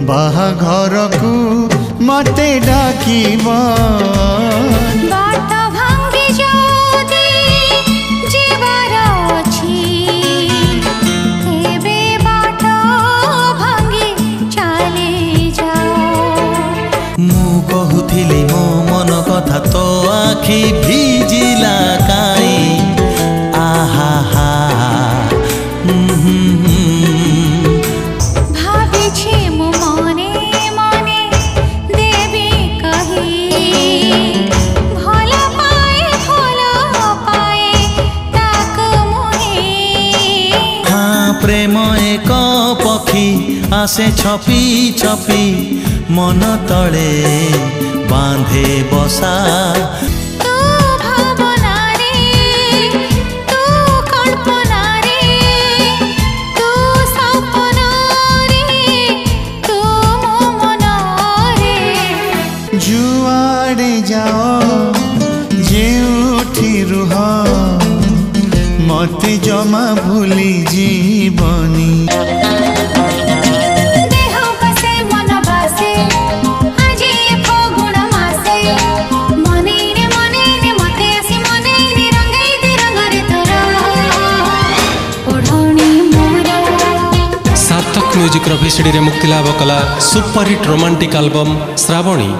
ବାହାଘରକୁ ମତେ ଡାକିବ। ବାଟ ଭାଙ୍ଗି ଯଦି ଯିବାର ଅଛି, ଏବେ ବାଟ ଭାଙ୍ଗି ଚାଲି ଯାଅ। ମୁଁ କହୁଥିଲି ମୋ ମନ କଥା, ତୋ ଆଖି ଭିଜିଲା କାଇଁ? ଆହା ହା ଭାବିଛି ମୁଁ ମନେ ମନେ ଦେବି କହି, ଭଲ ପାଏ ତାକୁ ମୁହିଁ। हाँ प्रेम एक पक्षी आसे छपी छपी मन तले बांधे बसा। तू भावनारे, तू कल्पनारे, तू सपनारे, तू मो मनरे। जुआड़े जाओ जेउठी रुह, मते जमा भूली जीवनी। देह बसे मन बसे आजी फागुन मासे, मनेरे मते आसी मनेरे रंगाई दे रंगरे तोरा ओढ़णी मोरा। सार्थक म्यूजिक भिसीडी रे मुक्ति लाभ कला सुपरहिट रोमांटिक एल्बम श्रावणी।